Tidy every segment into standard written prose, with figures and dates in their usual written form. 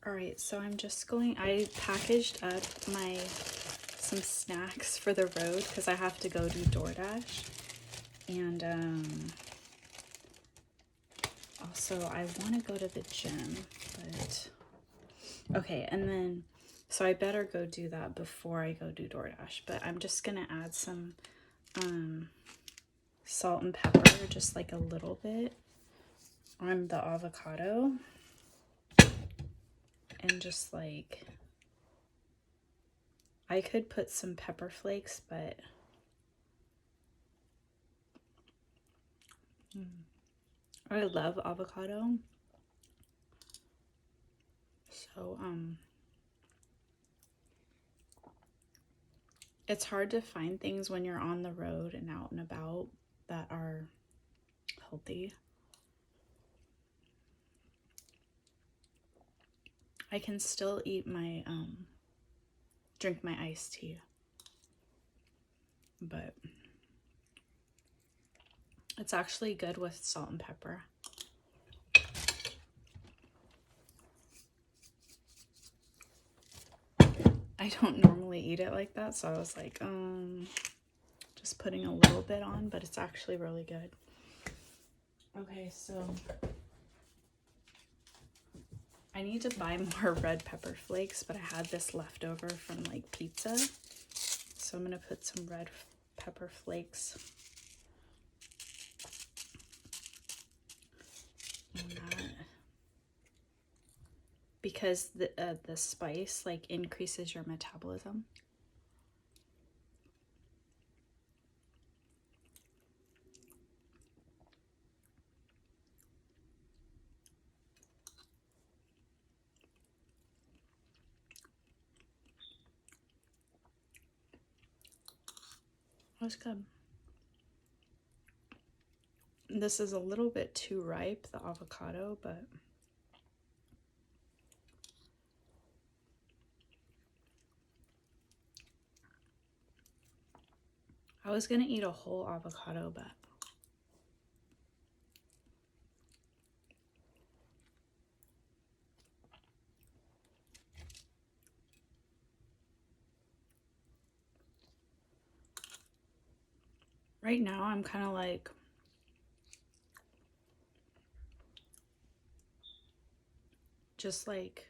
All right, so I packaged up some snacks for the road because I have to go do DoorDash. And also I want to go to the gym, but okay, and then so I better go do that before I go do DoorDash. But I'm just gonna add some salt and pepper, just like a little bit, on the avocado. And just like, I could put some pepper flakes, but I love avocado. So it's hard to find things when you're on the road and out and about that are healthy. I can still eat my drink my iced tea, but it's actually good with salt and pepper. I don't normally eat it like that, so I was like, just putting a little bit on, but it's actually really good. Okay, so I need to buy more red pepper flakes, but I had this left over from like pizza. So I'm gonna put some red pepper flakes on that, because the spice like increases your metabolism. That's good. This is a little bit too ripe, the avocado, but I was gonna eat a whole avocado, but right now I'm kind of like, just like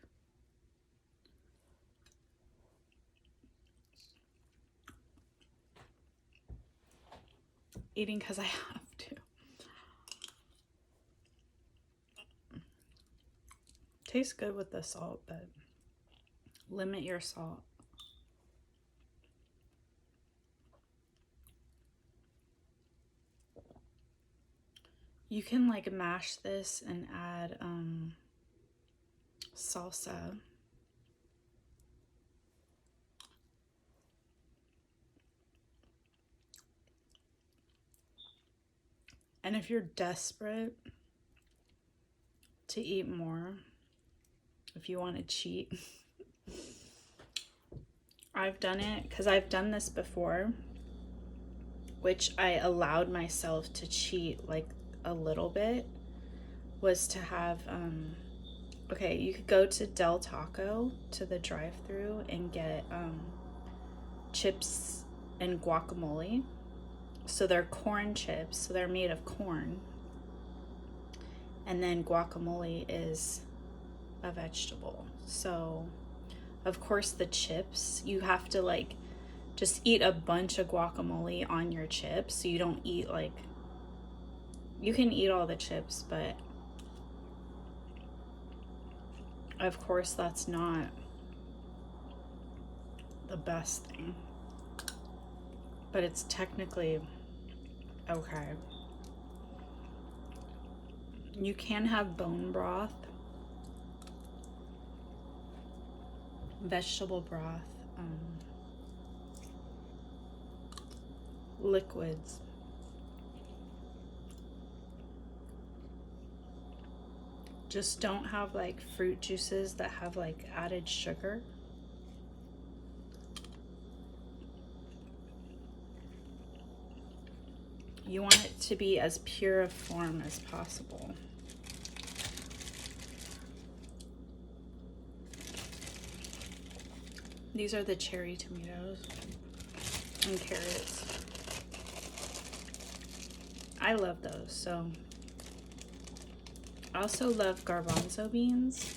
eating because I have to. Tastes good with the salt, but limit your salt. You can like mash this and add salsa. And if you're desperate to eat more, if you want to cheat, I've done it because I've done this before, which I allowed myself to cheat like a little bit, was to have okay, you could go to Del Taco, to the drive-thru, and get chips and guacamole. So they're corn chips, so they're made of corn, and then guacamole is a vegetable. So of course the chips, you have to like just eat a bunch of guacamole on your chips, so you don't eat like, you can eat all the chips, but of course that's not the best thing, but it's technically okay. You can have bone broth, vegetable broth, liquids. Just don't have like fruit juices that have like added sugar. You want it to be as pure a form as possible. These are the cherry tomatoes and carrots. I love those. So I also love garbanzo beans,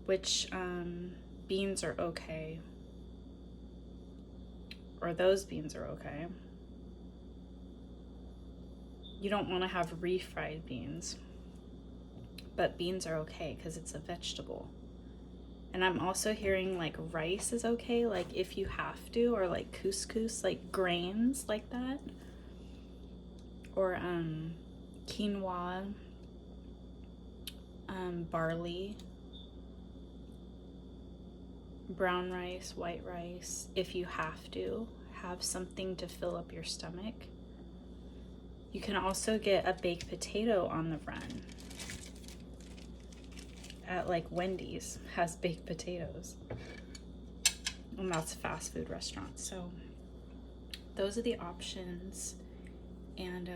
which beans are okay. Or those beans are okay. You don't want to have refried beans, but beans are okay because it's a vegetable. And I'm also hearing like rice is okay, like if you have to, or like couscous, like grains like that, or quinoa, barley, brown rice, white rice. If you have to have something to fill up your stomach. You can also get a baked potato on the run. At like Wendy's has baked potatoes, and that's a fast food restaurant. So those are the options, and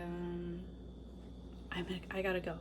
I gotta go.